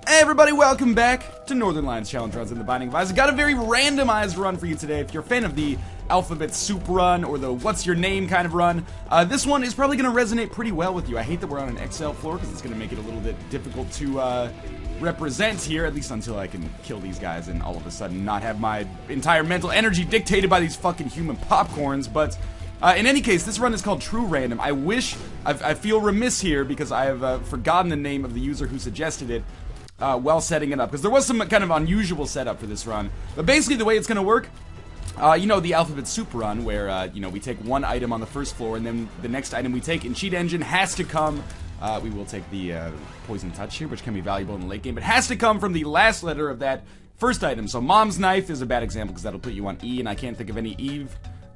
Hey everybody, welcome back to Northernlion's Challenge Runs in the Binding of Isaac. I got a very randomized run for you today. If you're a fan of the alphabet soup run or the what's your name kind of run, this one is probably going to resonate pretty well with you. I hate that we're on an XL floor because it's going to make it a little bit difficult to represent here, at least until I can kill these guys and all of a sudden not have my entire mental energy dictated by these fucking human popcorns. But in any case, this run is called True Random. I feel remiss here because I have forgotten the name of the user who suggested it while setting it up, because there was some kind of unusual setup for this run. But basically the way it's going to work, you know, the alphabet soup run where, you know, we take one item on the first floor and then the next item we take in Cheat Engine has to come, we will take the Poison Touch here, which can be valuable in the late game, but has to come from the last letter of that first item. So Mom's Knife is a bad example because that'll put you on E, and I can't think of any E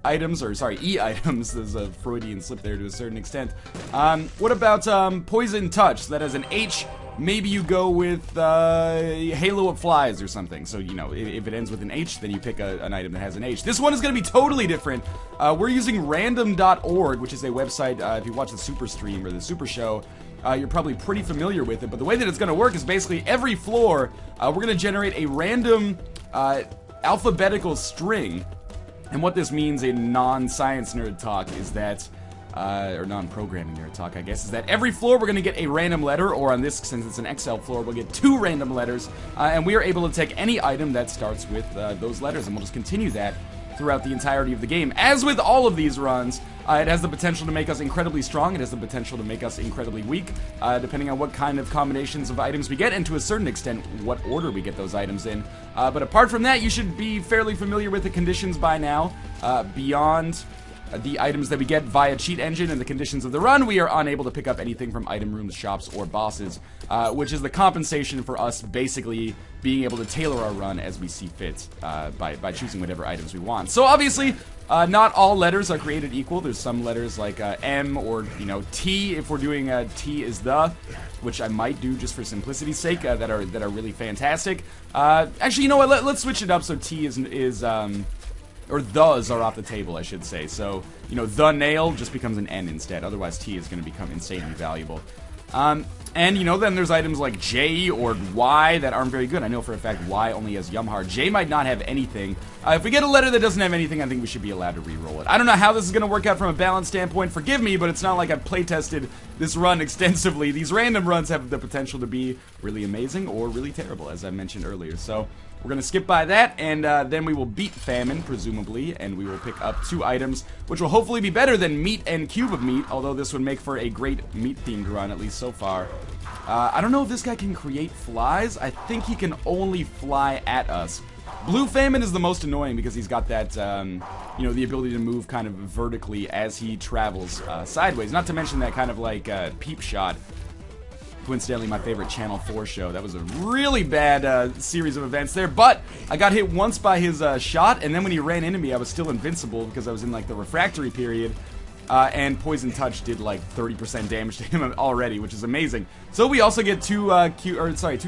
items. There's a Freudian slip there to a certain extent. What about Poison Touch? So that has an H. Maybe you go with Halo of Flies or something. So, you know, if it ends with an H, then you pick an item that has an H. This one is going to be totally different. We're using random.org, which is a website, if you watch the Super Stream or the Super Show, you're probably pretty familiar with it. But the way that it's going to work is basically every floor, we're going to generate a random alphabetical string. And what this means in non-science nerd talk is that or non-programming nerd talk, I guess, is that every floor we're going to get a random letter, or on this, since it's an XL floor, we'll get 2 random letters, and we are able to take any item that starts with those letters, and we'll just continue that throughout the entirety of the game. As with all of these runs, it has the potential to make us incredibly strong, it has the potential to make us incredibly weak, depending on what kind of combinations of items we get, and to a certain extent, what order we get those items in. But apart from that, you should be fairly familiar with the conditions by now. Beyond the items that we get via Cheat Engine and the conditions of the run, we are unable to pick up anything from item rooms, shops, or bosses, which is the compensation for us basically being able to tailor our run as we see fit by choosing whatever items we want. So obviously, not all letters are created equal. There's some letters like M or, you know, T, if we're doing T is the, which I might do just for simplicity's sake, that are really fantastic. Actually, you know what, let's switch it up so T is or thes are off the table, I should say. So, you know, the nail just becomes an N instead. Otherwise, T is going to become insanely valuable. And, you know, then there's items like J or Y that aren't very good. I know for a fact Y only has Yumhar. J might not have anything. If we get a letter that doesn't have anything, I think we should be allowed to re-roll it. I don't know how this is going to work out from a balance standpoint. Forgive me, but it's not like I've playtested this run extensively. These random runs have the potential to be really amazing or really terrible, as I mentioned earlier. So we're going to skip by that, and then we will beat Famine, presumably, and we will pick up 2 items, which will hopefully be better than Meat and Cube of Meat, although this would make for a great meat-themed run, at least so far. I don't know if this guy can create flies. I think he can only fly at us. Blue Famine is the most annoying because he's got that, you know, the ability to move kind of vertically as he travels sideways. Not to mention that kind of like peep shot. Coincidentally, my favorite Channel 4 show. That was a really bad series of events there, but I got hit once by his shot, and then when he ran into me, I was still invincible because I was in like the refractory period, and Poison Touch did like 30% damage to him already, which is amazing. So we also get 2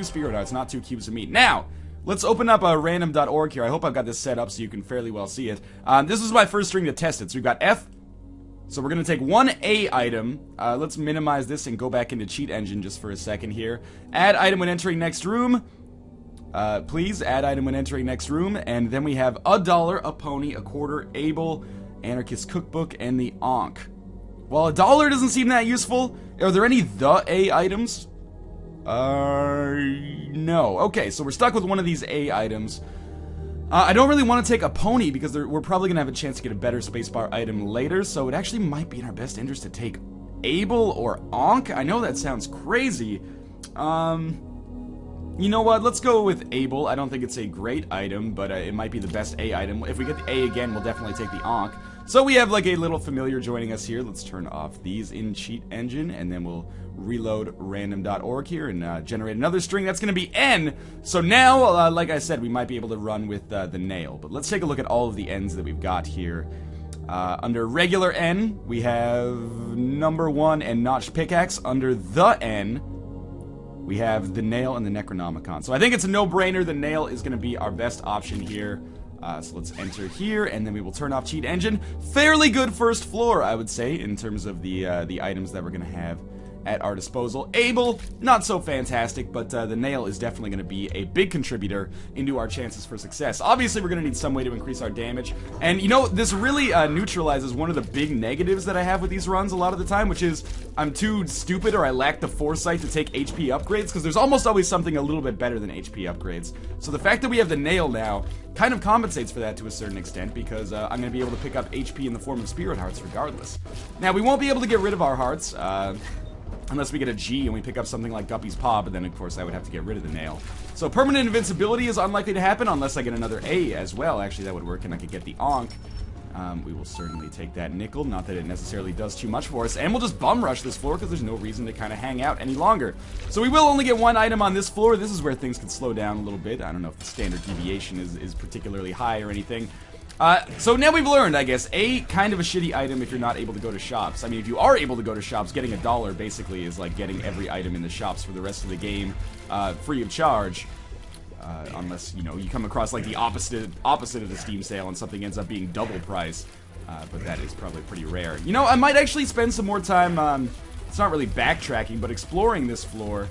Spirit Hearts, not 2 Cubes of Meat. Now, let's open up random.org here. I hope I've got this set up so you can fairly well see it. This is my first string to test it. So we've got F. So we're going to take one A item. Let's minimize this and go back into Cheat Engine just for a second here. Add item when entering next room. Please, add item when entering next room. And then we have $1, a pony, a quarter, ABEL, Anarchist Cookbook, and the Ankh. Well, $1 doesn't seem that useful. Are there any the A items? No. Okay, so we're stuck with one of these A items. I don't really want to take a pony because we're probably going to have a chance to get a better spacebar item later, so it actually might be in our best interest to take ABEL or Ankh. I know that sounds crazy. You know what? Let's go with ABEL. I don't think it's a great item, but it might be the best A item. If we get the A again, we'll definitely take the Ankh. So we have like a little familiar joining us here. Let's turn off these in Cheat Engine, and then we'll reload random.org here and generate another string. That's going to be N. So now, like I said, we might be able to run with the nail. But let's take a look at all of the N's that we've got here. Under regular N, we have number 1 and notched pickaxe. Under the N, we have the nail and the Necronomicon. So I think it's a no-brainer. The nail is going to be our best option here. So let's enter here, and then we will turn off Cheat Engine. Fairly good first floor, I would say, in terms of the items that we're going to have at our disposal. ABEL, not so fantastic, but the nail is definitely going to be a big contributor into our chances for success. Obviously, we're going to need some way to increase our damage, and you know, this really neutralizes one of the big negatives that I have with these runs a lot of the time, which is I'm too stupid or I lack the foresight to take HP upgrades, because there's almost always something a little bit better than HP upgrades. So the fact that we have the nail now kind of compensates for that to a certain extent, because I'm going to be able to pick up HP in the form of spirit hearts regardless. Now, we won't be able to get rid of our hearts, unless we get a G and we pick up something like Guppy's Paw, but then of course I would have to get rid of the nail. So permanent invincibility is unlikely to happen unless I get another A as well. Actually, that would work, and I could get the Ankh. We will certainly take that nickel, not that it necessarily does too much for us, and we'll just bum rush this floor because there's no reason to kind of hang out any longer. So we will only get one item on this floor. This is where things could slow down a little bit. I don't know if the standard deviation is particularly high or anything. So now we've learned, I guess, kind of a shitty item if you're not able to go to shops. I mean, if you are able to go to shops, getting $1 basically is like getting every item in the shops for the rest of the game free of charge. Unless, you know, you come across like the opposite of the Steam sale and something ends up being double price. But that is probably pretty rare. You know, I might actually spend some more time, it's not really backtracking, but exploring this floor.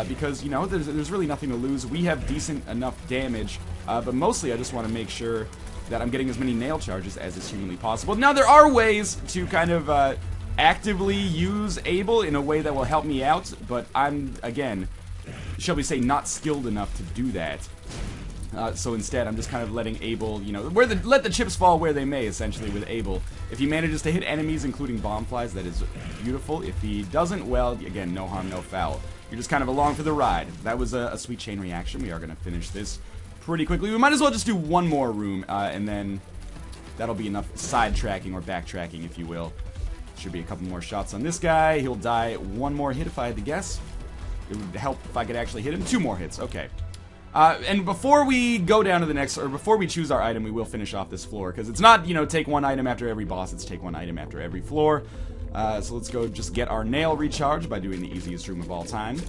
Because, you know, there's really nothing to lose. We have decent enough damage. But mostly I just want to make sure that I'm getting as many nail charges as is humanly possible. Now, there are ways to kind of actively use ABEL in a way that will help me out, but I'm, again, shall we say, not skilled enough to do that. So instead, I'm just kind of letting ABEL, you know, let the chips fall where they may, essentially, with ABEL. If he manages to hit enemies, including bomb flies, that is beautiful. If he doesn't, well, again, no harm, no foul. You're just kind of along for the ride. That was a sweet chain reaction. We are going to finish this pretty quickly. We might as well just do one more room, and then that'll be enough sidetracking or backtracking, if you will. Should be a couple more shots on this guy. He'll die one more hit if I had to guess. It would help if I could actually hit him. 2 more hits, okay. And before we go down to the next, or before we choose our item, we will finish off this floor, because it's not, you know, take one item after every boss, it's take one item after every floor. So let's go just get our nail recharged by doing the easiest room of all time.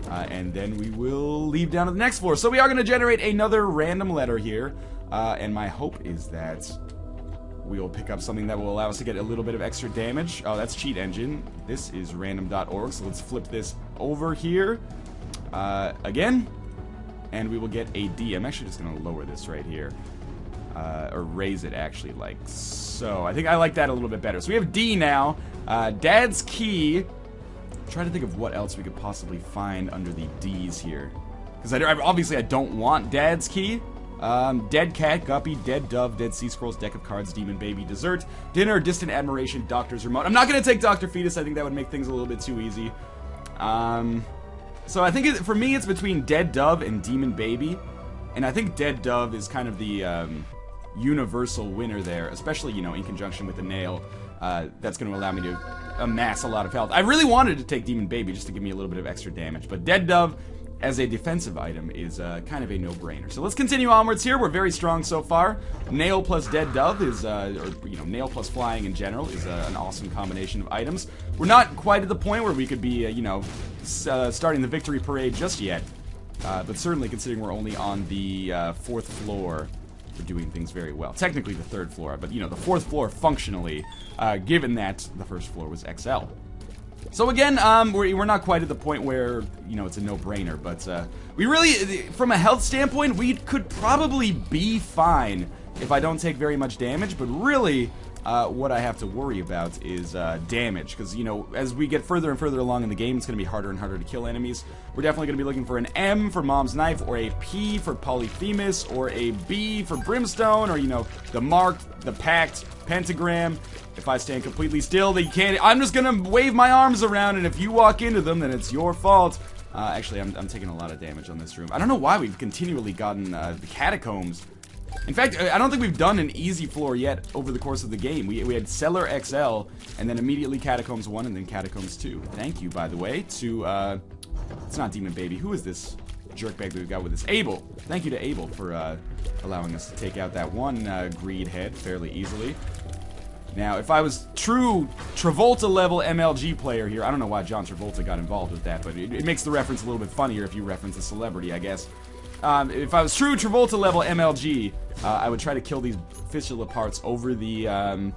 And then we will leave down to the next floor. So we are going to generate another random letter here. And my hope is that we will pick up something that will allow us to get a little bit of extra damage. Oh, that's Cheat Engine. This is random.org. So let's flip this over here. Again. And we will get a D. I'm actually just going to lower this right here. Or raise it, actually, like so. I think I like that a little bit better. So we have D now. Dad's Key. I'm trying to think of what else we could possibly find under the D's here. Because obviously I don't want Dad's Key. Dead Cat, Guppy, Dead Dove, Dead Sea Scrolls, Deck of Cards, Demon Baby, Dessert, Dinner, Distant Admiration, Doctor's Remote. I'm not going to take Dr. Fetus. I think that would make things a little bit too easy. So I think for me it's between Dead Dove and Demon Baby. And I think Dead Dove is kind of the universal winner there, especially, you know, in conjunction with the nail. That's going to allow me to amass a lot of health. I really wanted to take Demon Baby just to give me a little bit of extra damage, but Dead Dove as a defensive item is kind of a no-brainer. So let's continue onwards here. We're very strong so far. Nail plus Dead Dove is, or, you know, nail plus flying in general is an awesome combination of items. We're not quite at the point where we could be, you know, starting the victory parade just yet. But certainly considering we're only on the 4th floor, we're doing things very well. Technically the 3rd floor, but, you know, the 4th floor functionally, given that the 1st floor was XL. So again, we're not quite at the point where, you know, it's a no-brainer, but we really, from a health standpoint, we could probably be fine if I don't take very much damage, but really, what I have to worry about is damage, because, you know, as we get further and further along in the game, it's going to be harder and harder to kill enemies. We're definitely going to be looking for an M for Mom's Knife, or a P for Polyphemus, or a B for Brimstone, or, you know, the Marked, the Pact, Pentagram. If I stand completely still, they can't. I'm just gonna wave my arms around, and if you walk into them, then it's your fault. Actually, I'm taking a lot of damage on this room. I don't know why we've continually gotten the catacombs. In fact, I don't think we've done an easy floor yet over the course of the game. We had Cellar XL, and then immediately Catacombs 1, and then Catacombs 2. Thank you, by the way, to, it's not Demon Baby. Who is this jerkbag that we've got with us? ABEL. Thank you to ABEL for allowing us to take out that one greed head fairly easily. Now, if I was true Travolta-level MLG player here, I don't know why John Travolta got involved with that, but it makes the reference a little bit funnier if you reference a celebrity, I guess. If I was true Travolta-level MLG, I would try to kill these fistula parts over the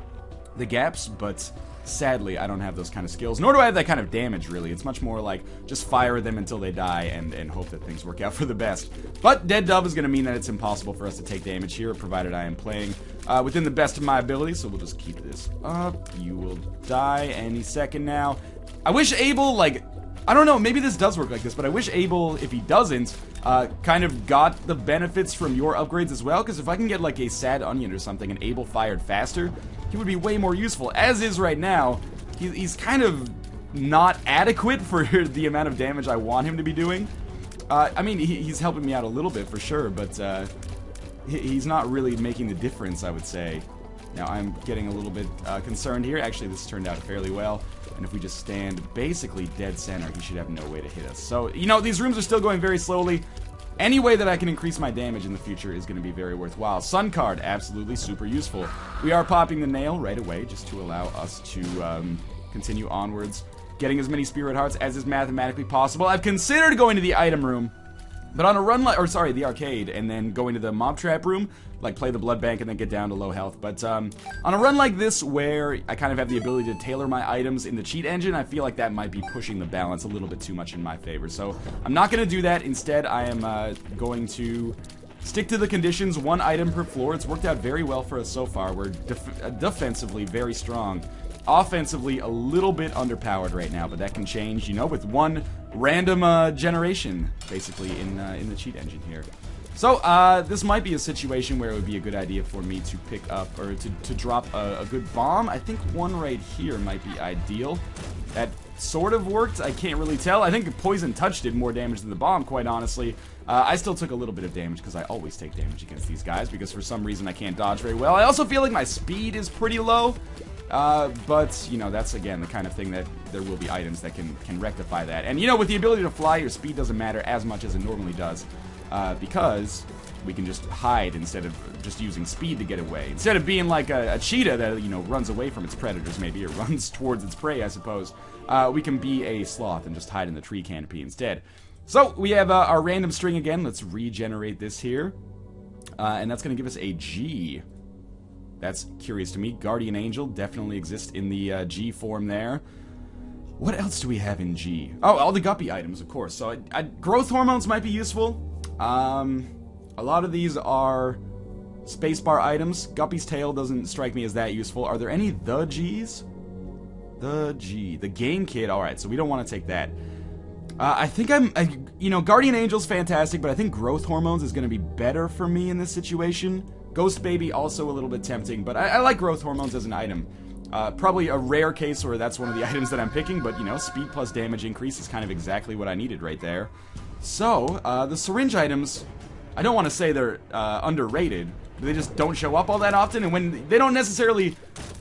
gaps, but Sadly, I don't have those kind of skills, nor do I have that kind of damage, really. It's much more like, just fire them until they die and hope that things work out for the best. But Dead Dove is going to mean that it's impossible for us to take damage here, provided I am playing within the best of my abilities, so we'll just keep this up. You will die any second now. I wish ABEL, like, I don't know, maybe this does work like this, but I wish ABEL, if he doesn't, kind of got the benefits from your upgrades as well, because if I can get, like, a Sad Onion or something and ABEL fired faster, he would be way more useful. As is right now, he's kind of not adequate for the amount of damage I want him to be doing. I mean, he's helping me out a little bit for sure, but he's not really making the difference, I would say. Now, I'm getting a little bit concerned here. Actually, this turned out fairly well. And if we just stand basically dead center, he should have no way to hit us. So, you know, these rooms are still going very slowly. Any way that I can increase my damage in the future is going to be very worthwhile. Sun card, absolutely super useful. We are popping the nail right away just to allow us to continue onwards, getting as many spirit hearts as is mathematically possible. I've considered going to the item room, but on a run like, or sorry, the arcade, and then going to the mob trap room, like play the blood bank and then get down to low health. But on a run like this, where I kind of have the ability to tailor my items in the cheat engine, I feel like that might be pushing the balance a little bit too much in my favor. So I'm not going to do that. Instead, I am going to stick to the conditions, 1 item per floor. It's worked out very well for us so far. We're defensively very strong. Offensively, a little bit underpowered right now, but that can change, you know, with 1 random generation, basically, in the cheat engine here. So, this might be a situation where it would be a good idea for me to pick up, or to drop a good bomb. I think 1 right here might be ideal. That sort of worked, I can't really tell. I think Poison Touch did more damage than the bomb, quite honestly. I still took a little bit of damage, because I always take damage against these guys, because for some reason I can't dodge very well. I also feel like my speed is pretty low. But, you know, that's, again, the kind of thing that there will be items that can rectify that. And, you know, with the ability to fly, your speed doesn't matter as much as it normally does, because we can just hide instead of just using speed to get away. Instead of being like a cheetah that, you know, runs away from its predators, maybe, or runs towards its prey, I suppose, we can be a sloth and just hide in the tree canopy instead. So, we have our random string again. Let's regenerate this here. And that's going to give us a G. That's curious to me. Guardian Angel definitely exists in the G form there. What else do we have in G? Oh, all the Guppy items, of course. So growth hormones might be useful. A lot of these are spacebar items. Guppy's tail doesn't strike me as that useful. Are there any the Gs? The G. The Game Kid. Alright, so we don't want to take that. I think you know, Guardian Angel's fantastic, but I think growth hormones is going to be better for me in this situation. Ghost Baby, also a little bit tempting, but I like growth hormones as an item. Probably a rare case where that's one of the items that I'm picking, but, you know, speed plus damage increase is kind of exactly what I needed right there. So, the syringe items, I don't want to say they're underrated, but they just don't show up all that often, and when they don't necessarily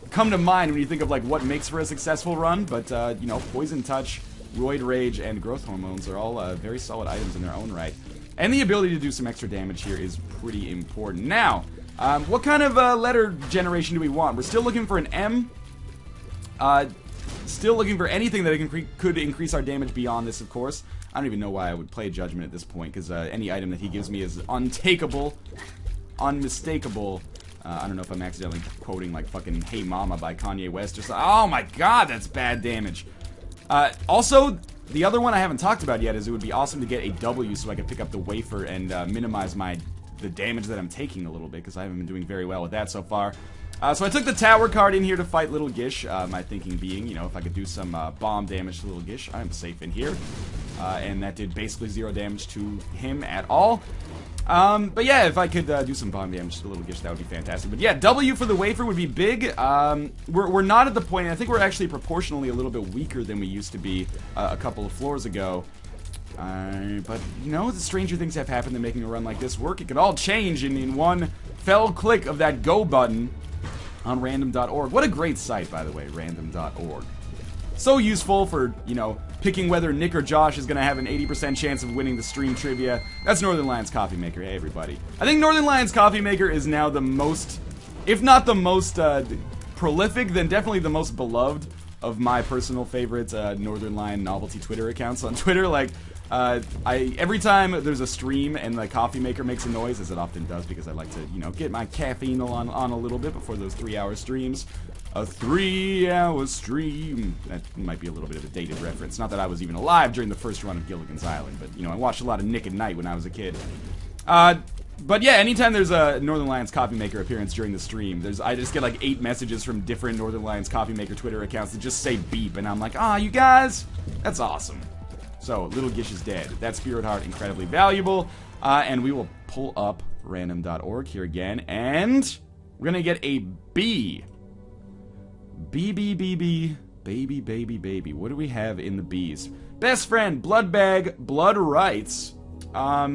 come to mind when you think of, like, what makes for a successful run, but, you know, Poison Touch, Roid Rage, and growth hormones are all very solid items in their own right. And the ability to do some extra damage here is pretty important. Now, what kind of letter generation do we want? We're still looking for an M. Still looking for anything that could increase our damage beyond this, of course. I don't even know why I would play Judgment at this point, because any item that he gives me is untakeable, unmistakable. I don't know if I'm accidentally quoting, like, fucking Hey Mama by Kanye West or something. Oh my god, that's bad damage. Also, the other one I haven't talked about yet is it would be awesome to get a W so I could pick up the wafer and minimize the damage that I'm taking a little bit, because I haven't been doing very well with that so far. So I took the Tower card in here to fight Little Gish, my thinking being, you know, if I could do some bomb damage to Little Gish, I'm safe in here. And that did basically 0 damage to him at all. But yeah, if I could do some bomb damage to Little Gish, that would be fantastic. But yeah, W for the wafer would be big. We're not at the point, I think we're actually proportionally a little bit weaker than we used to be a couple of floors ago. But, you know, the stranger things have happened to making a run like this work. It could all change in one fell click of that go button on random.org. What a great site, by the way, random.org. So useful for, you know, picking whether Nick or Josh is going to have an 80% chance of winning the stream trivia. That's Northernlion's Coffee Maker. Hey, everybody. I think Northernlion's Coffee Maker is now the most, if not the most prolific, then definitely the most beloved of my personal favorite Northernlion novelty Twitter accounts on Twitter. Like, every time there's a stream and the coffee maker makes a noise, as it often does because I like to, you know, get my caffeine on a little bit before those 3-hour streams, A 3-hour stream. That might be a little bit of a dated reference. Not that I was even alive during the first run of Gilligan's Island, but, you know, I watched a lot of Nick at Night when I was a kid. But yeah, anytime there's a Northernlion's Coffee Maker appearance during the stream, I just get like 8 messages from different Northernlion's Coffee Maker Twitter accounts that just say beep, and I'm like, ah, you guys, that's awesome. So, Little Gish is dead. That Spirit Heart, incredibly valuable. And we will pull up random.org here again, and we're gonna get a B. BBBB, baby, baby, baby. What do we have in the B's? Best friend, blood bag, blood rights. Let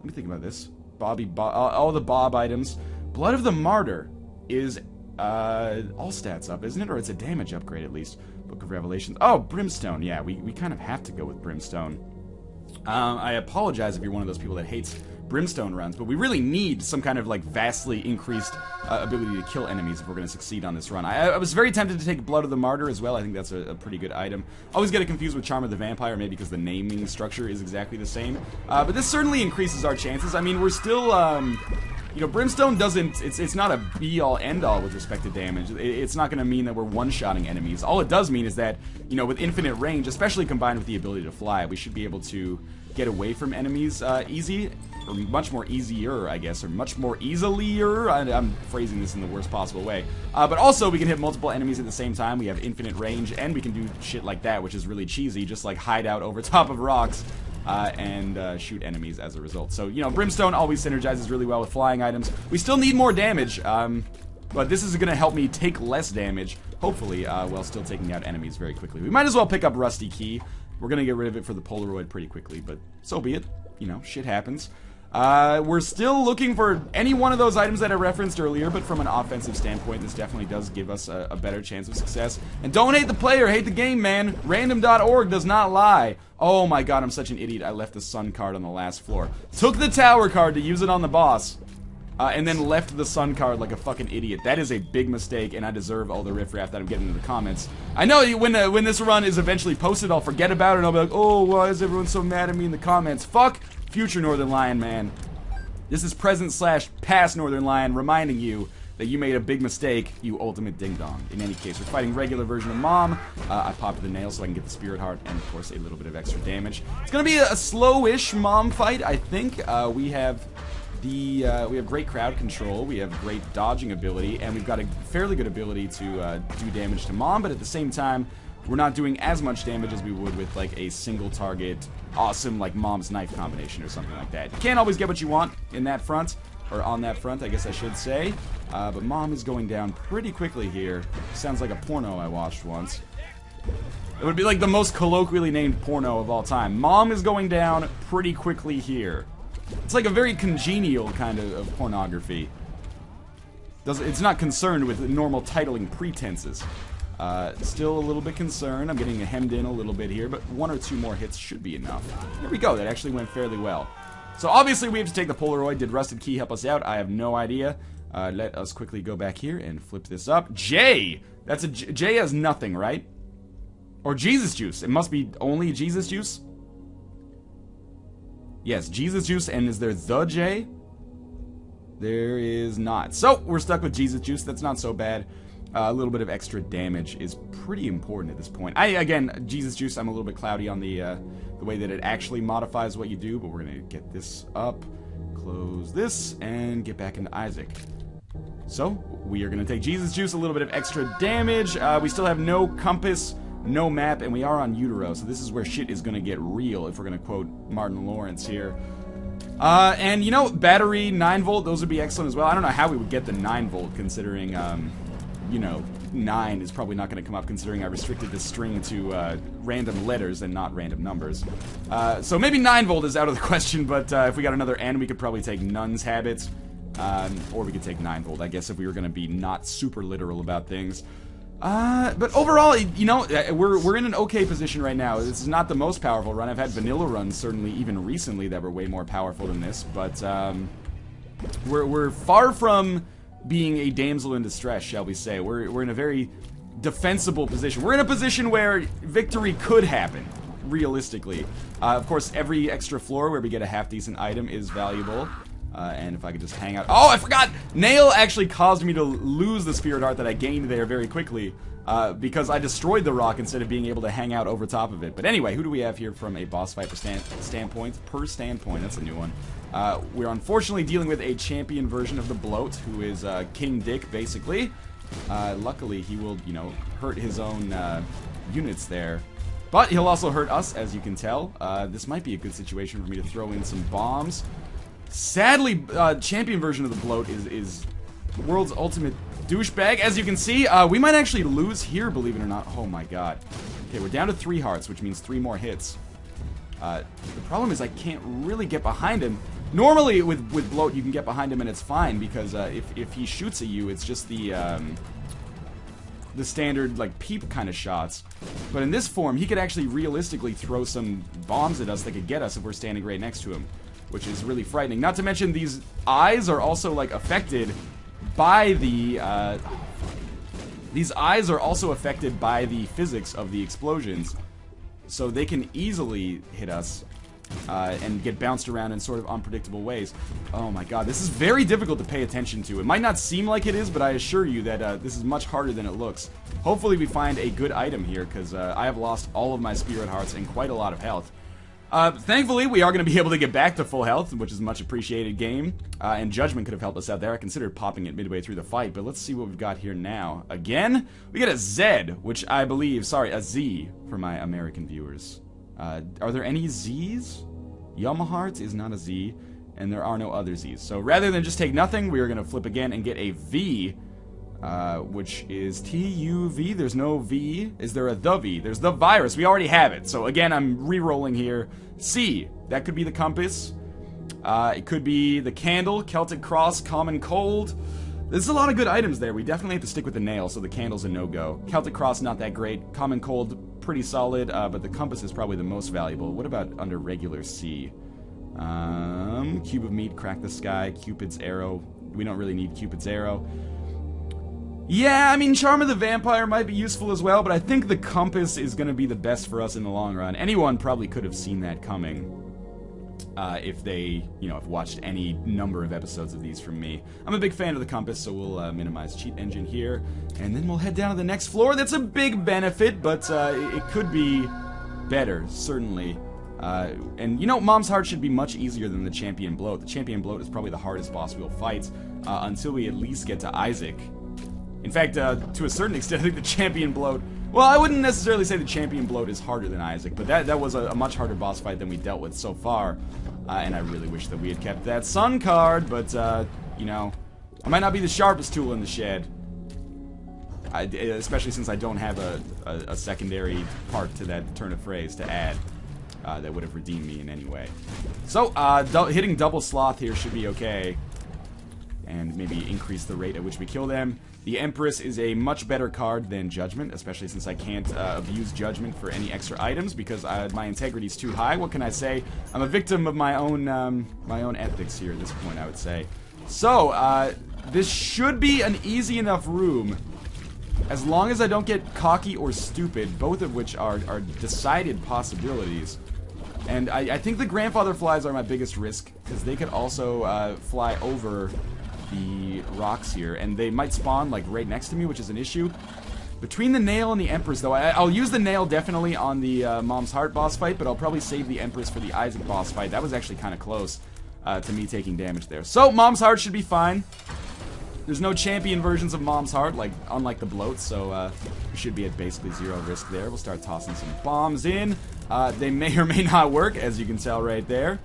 me think about this. All the Bob items. Blood of the Martyr is all stats up, isn't it? Or it's a damage upgrade at least. Book of Revelations. Oh, Brimstone. Yeah, we kind of have to go with Brimstone. I apologize if you're one of those people that hates Brimstone runs, but we really need some kind of like vastly increased ability to kill enemies if we're going to succeed on this run. I was very tempted to take Blood of the Martyr as well. I think that's a pretty good item. Always get it confused with Charm of the Vampire, maybe because the naming structure is exactly the same. But this certainly increases our chances. I mean, we're still, you know, Brimstone doesn't, it's not a be-all, end-all with respect to damage. It's not going to mean that we're one-shotting enemies. All it does mean is that, you know, with infinite range, especially combined with the ability to fly, we should be able to get away from enemies easy, or much more easier, I guess, or much more easilier. I'm phrasing this in the worst possible way. But also, we can hit multiple enemies at the same time. We have infinite range, and we can do shit like that, which is really cheesy, just like hide out over top of rocks and shoot enemies as a result. So, you know, Brimstone always synergizes really well with flying items. We still need more damage, but this is going to help me take less damage, hopefully, while still taking out enemies very quickly. We might as well pick up Rusty Key. We're going to get rid of it for the Polaroid pretty quickly, but so be it. You know, shit happens. We're still looking for any one of those items that I referenced earlier, but from an offensive standpoint, this definitely does give us a better chance of success. And don't hate the player, hate the game, man. Random.org does not lie. Oh my god, I'm such an idiot. I left the sun card on the last floor. Took the tower card to use it on the boss. And then left the sun card like a fucking idiot. That is a big mistake, and I deserve all the riffraff that I'm getting in the comments. I know when this run is eventually posted, I'll forget about it, and I'll be like, oh, why is everyone so mad at me in the comments? Fuck future Northernlion, man. This is present/past Northernlion reminding you that you made a big mistake, you ultimate ding-dong. In any case, we're fighting regular version of Mom. I popped the nail so I can get the Spirit Heart, and of course a little bit of extra damage. It's gonna be a slow-ish Mom fight, I think. We have great crowd control, we have great dodging ability, and we've got a fairly good ability to do damage to Mom, but at the same time, we're not doing as much damage as we would with like a single target, awesome like Mom's knife combination or something like that. You can't always get what you want in that front, or on that front, I guess I should say. But Mom is going down pretty quickly here. Sounds like a porno I watched once. It would be like the most colloquially named porno of all time. Mom is going down pretty quickly here. It's like a very congenial kind of pornography. It's not concerned with normal titling pretenses. Still a little bit concerned. I'm getting hemmed in a little bit here, but 1 or 2 more hits should be enough. There we go. That actually went fairly well. So obviously we have to take the Polaroid. Did Rusted Key help us out? I have no idea. Let us quickly go back here and flip this up. J! That's a J has nothing, right? Or Jesus Juice. It must be only Jesus Juice. Yes, Jesus Juice, and is there the J? There is not. So, we're stuck with Jesus Juice. That's not so bad. A little bit of extra damage is pretty important at this point. Again, Jesus Juice, I'm a little bit cloudy on the way that it actually modifies what you do, but we're going to get this up, close this, and get back into Isaac. So, we are going to take Jesus Juice, a little bit of extra damage. We still have no compass, no map, and we are on Utero, so this is where shit is going to get real, if we're going to quote Martin Lawrence here. And, you know, battery, 9-volt, those would be excellent as well. I don't know how we would get the 9-volt, considering, you know, 9 is probably not going to come up, considering I restricted this string to random letters and not random numbers. So maybe 9-volt is out of the question, but if we got another N, we could probably take Nun's Habits, or we could take 9-volt, I guess, if we were going to be not super literal about things. But overall, you know, we're in an okay position right now. This is not the most powerful run. I've had vanilla runs, certainly, even recently, that were way more powerful than this, but, we're far from being a damsel in distress, shall we say. We're in a very defensible position. We're in a position where victory could happen, realistically. Of course, every extra floor where we get a half-decent item is valuable. And if I could just hang out... Oh, I forgot! Nail actually caused me to lose the Spirit Heart that I gained there very quickly. Because I destroyed the rock instead of being able to hang out over top of it. But anyway, who do we have here from a boss fight standpoint? That's a new one. We're unfortunately dealing with a champion version of the Bloat, who is King Dick, basically. Luckily, he will, you know, hurt his own units there. But he'll also hurt us, as you can tell. This might be a good situation for me to throw in some bombs. Sadly, champion version of the Bloat is the world's ultimate douchebag. As you can see, we might actually lose here, believe it or not. Oh my god. Okay, we're down to 3 hearts, which means 3 more hits. The problem is I can't really get behind him. Normally, with Bloat, you can get behind him and it's fine, because if he shoots at you, it's just the standard, like, peep kind of shots. But in this form, he could actually realistically throw some bombs at us that could get us if we're standing right next to him, which is really frightening. Not to mention, these eyes are also, like, affected by the, these eyes are also affected by the physics of the explosions. So they can easily hit us, and get bounced around in sort of unpredictable ways. Oh my god, this is very difficult to pay attention to. It might not seem like it is, but I assure you that this is much harder than it looks. Hopefully we find a good item here, because I have lost all of my Spirit Hearts and quite a lot of health. Thankfully, we are going to be able to get back to full health, which is a much appreciated game. And Judgment could have helped us out there. I considered popping it midway through the fight, but let's see what we've got here now. Again, we get a Z, which I believe, sorry, a Z for my American viewers. Are there any Zs? Hearts is not a Z, and there are no other Zs. So rather than just take nothing, we are going to flip again and get a V, which is TUV. There's no V. Is there a the V? There's the virus. We already have it. So again, I'm re-rolling here. C. That could be the compass. It could be the candle, Celtic Cross, Common Cold. There's a lot of good items there. We definitely have to stick with the nail, so the candle's a no-go. Celtic Cross, not that great. Common Cold, pretty solid, but the compass is probably the most valuable. What about under regular C? Cube of Meat, Crack the Sky, Cupid's Arrow. We don't really need Cupid's Arrow. Yeah, I mean, Charm of the Vampire might be useful as well, but I think the compass is going to be the best for us in the long run. Anyone probably could have seen that coming. If they, you know, have watched any number of episodes of these from me. I'm a big fan of the compass, so we'll minimize cheat engine here, and then we'll head down to the next floor. That's a big benefit, but it could be better, certainly. And, you know, Mom's Heart should be much easier than the Champion Bloat. The Champion Bloat is probably the hardest boss we'll fight, until we at least get to Isaac. In fact, to a certain extent, I think the Champion Bloat... Well, I wouldn't necessarily say the Champion Bloat is harder than Isaac, but that was a much harder boss fight than we dealt with so far. And I really wish that we had kept that Sun card, but, you know, I might not be the sharpest tool in the shed. Especially since I don't have a secondary part to that turn of phrase to add that would have redeemed me in any way. So, hitting double sloth here should be okay. And maybe increase the rate at which we kill them. The Empress is a much better card than Judgment, especially since I can't abuse Judgment for any extra items because my integrity is too high. What can I say? I'm a victim of my own ethics here at this point, I would say. So, this should be an easy enough room, as long as I don't get cocky or stupid, both of which are decided possibilities. And I think the Grandfather Flies are my biggest risk, because they could also fly over the rocks here, and they might spawn like right next to me, which is an issue. Between the Nail and the Empress, though, I'll use the Nail definitely on the Mom's Heart boss fight, but I'll probably save the Empress for the Isaac boss fight. That was actually kind of close to me taking damage there. So, Mom's Heart should be fine. There's no champion versions of Mom's Heart, unlike the Bloat, so we should be at basically 0 risk there. We'll start tossing some bombs in. They may or may not work, as you can tell right there.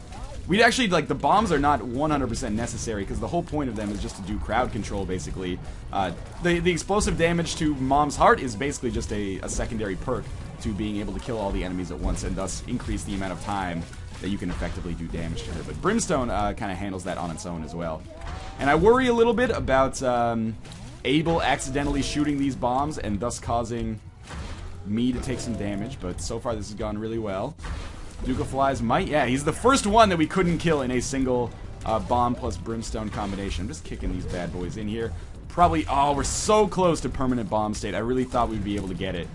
We'd actually, the bombs are not 100% necessary, because the whole point of them is just to do crowd control, basically. The explosive damage to Mom's Heart is basically just a secondary perk to being able to kill all the enemies at once, and thus increase the amount of time that you can effectively do damage to her. But Brimstone kind of handles that on its own as well. And I worry a little bit about ABEL accidentally shooting these bombs, and thus causing me to take some damage, but so far this has gone really well. Duke of Flies might... Yeah, he's the first one that we couldn't kill in a single bomb plus brimstone combination. I'm just kicking these bad boys in here. Probably... Oh, we're so close to permanent bomb state. I really thought we'd be able to get it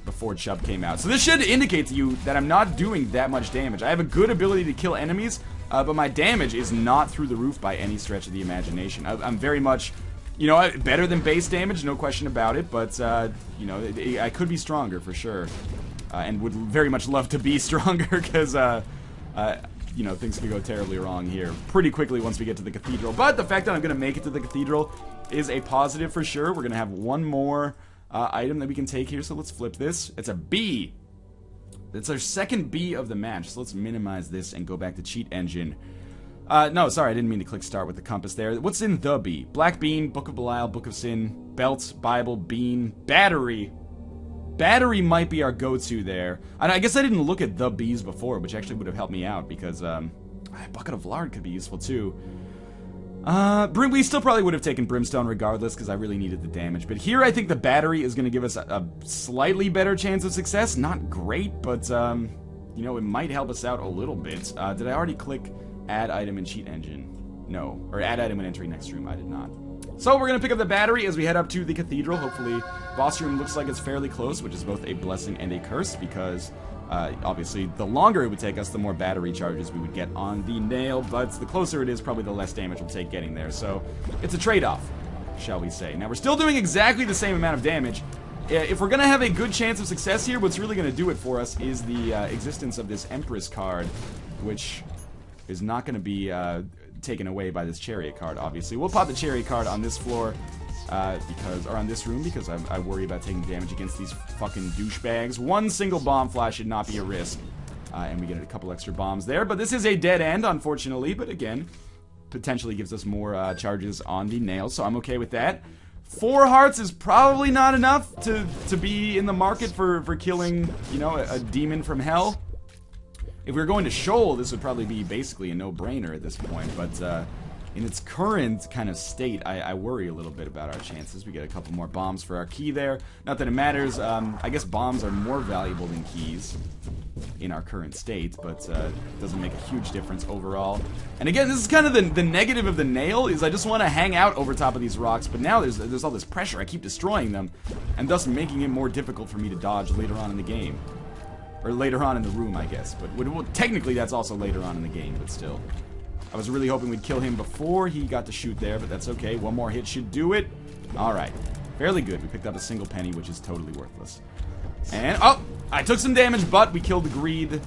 before Chubb came out. So this should indicate to you that I'm not doing that much damage. I have a good ability to kill enemies, but my damage is not through the roof by any stretch of the imagination. I'm very much, you know, better than base damage, no question about it, but, you know, I could be stronger for sure, and would very much love to be stronger, because, you know, things could go terribly wrong here pretty quickly once we get to the cathedral. But the fact that I'm going to make it to the cathedral is a positive for sure. We're going to have one more item that we can take here, so let's flip this. It's a B. It's our second B of the match, so let's minimize this and go back to cheat engine. No, sorry, I didn't mean to click start with the compass there. What's in the B? Black bean, Book of Belial, Book of Sin, belt, Bible, bean, battery. Battery might be our go-to there. And I guess I didn't look at the B's before, which actually would have helped me out, because Bucket of Lard could be useful too. We still probably would have taken Brimstone regardless, because I really needed the damage. But here I think the battery is going to give us a slightly better chance of success. Not great, but, you know, it might help us out a little bit. Did I already click add item in cheat engine? No. Or add item when entering next room. I did not. So we're going to pick up the battery as we head up to the cathedral. Hopefully, boss room looks like it's fairly close, which is both a blessing and a curse, because obviously the longer it would take us, the more battery charges we would get on the nail, but the closer it is, probably the less damage we'll take getting there. So it's a trade-off, shall we say. Now, we're still doing exactly the same amount of damage. If we're going to have a good chance of success here, what's really going to do it for us is the existence of this Empress card, which is not going to be taken away by this Chariot card, obviously. We'll pop the Chariot card on this floor, or on this room, because I worry about taking damage against these fucking douchebags. One single bomb flash should not be a risk, and we get a couple extra bombs there. But this is a dead end, unfortunately, but again, potentially gives us more charges on the nail, so I'm okay with that. 4 hearts is probably not enough to be in the market for killing, you know, a demon from hell. If we were going to Shoal, this would probably be basically a no-brainer at this point, but in its current kind of state, I worry a little bit about our chances. We get a couple more bombs for our key there. Not that it matters. I guess bombs are more valuable than keys in our current state, but it doesn't make a huge difference overall. And again, this is kind of the negative of the nail, is I just want to hang out over top of these rocks, but now there's all this pressure. I keep destroying them, and thus making it more difficult for me to dodge later on in the game. Or later on in the room, I guess. But well, technically, that's also later on in the game, but still. I was really hoping we'd kill him before he got to shoot there, but that's okay. One more hit should do it. Alright. Fairly good. We picked up a single penny, which is totally worthless. And, oh! I took some damage, but we killed the greed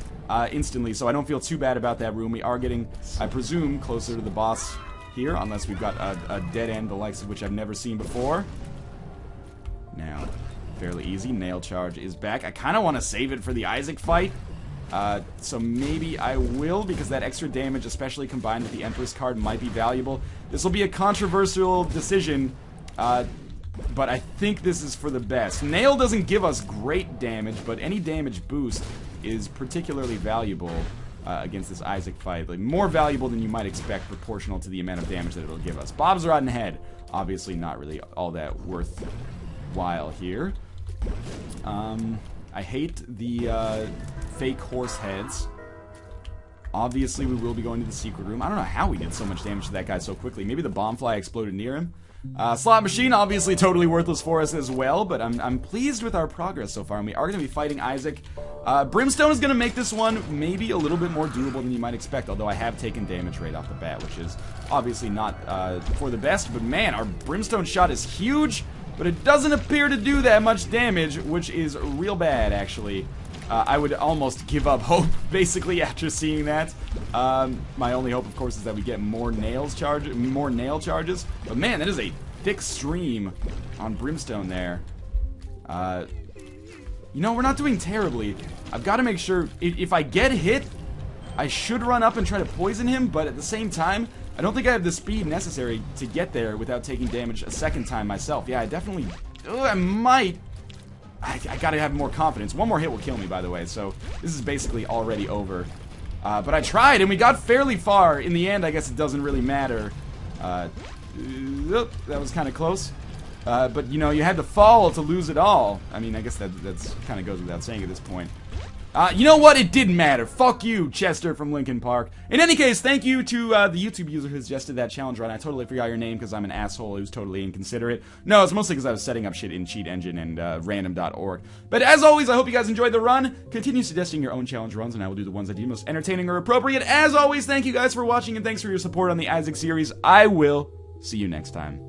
instantly, so I don't feel too bad about that room. We are getting, I presume, closer to the boss here, unless we've got a dead end, the likes of which I've never seen before. Now, fairly easy. Nail charge is back. I kind of want to save it for the Isaac fight. So maybe I will, because that extra damage, especially combined with the Empress card, might be valuable. This will be a controversial decision, but I think this is for the best. Nail doesn't give us great damage, but any damage boost is particularly valuable against this Isaac fight. Like, more valuable than you might expect, proportional to the amount of damage that it'll give us. Bob's Rotten Head, obviously not really all that worthwhile here. I hate the fake horse heads. Obviously, we will be going to the secret room. I don't know how we did so much damage to that guy so quickly. Maybe the bomb fly exploded near him. Slot machine, obviously totally worthless for us as well, but I'm pleased with our progress so far, and we are going to be fighting Isaac. Brimstone is going to make this one maybe a little bit more doable than you might expect, although I have taken damage right off the bat, which is obviously not for the best, but man, our Brimstone shot is huge, but it doesn't appear to do that much damage, which is real bad, actually. I would almost give up hope, basically, after seeing that. My only hope, of course, is that we get more nail charges. But man, that is a thick stream on Brimstone there. You know, we're not doing terribly. I've got to make sure, if I get hit, I should run up and try to poison him, but at the same time, I don't think I have the speed necessary to get there without taking damage a second time myself. Yeah, I definitely... I might... I gotta have more confidence. One more hit will kill me, by the way, so this is basically already over. But I tried, and we got fairly far. In the end, I guess it doesn't really matter. That was kind of close. But, you know, you had to fall to lose it all. I mean, I guess that's kind of goes without saying at this point. You know what? It didn't matter. Fuck you, Chester from Lincoln Park. In any case, thank you to the YouTube user who suggested that challenge run. I totally forgot your name because I'm an asshole who's totally inconsiderate. No, it's mostly because I was setting up shit in Cheat Engine and random.org. But as always, I hope you guys enjoyed the run. Continue suggesting your own challenge runs, and I will do the ones I deem most entertaining or appropriate. As always, thank you guys for watching, and thanks for your support on the Isaac series. I will see you next time.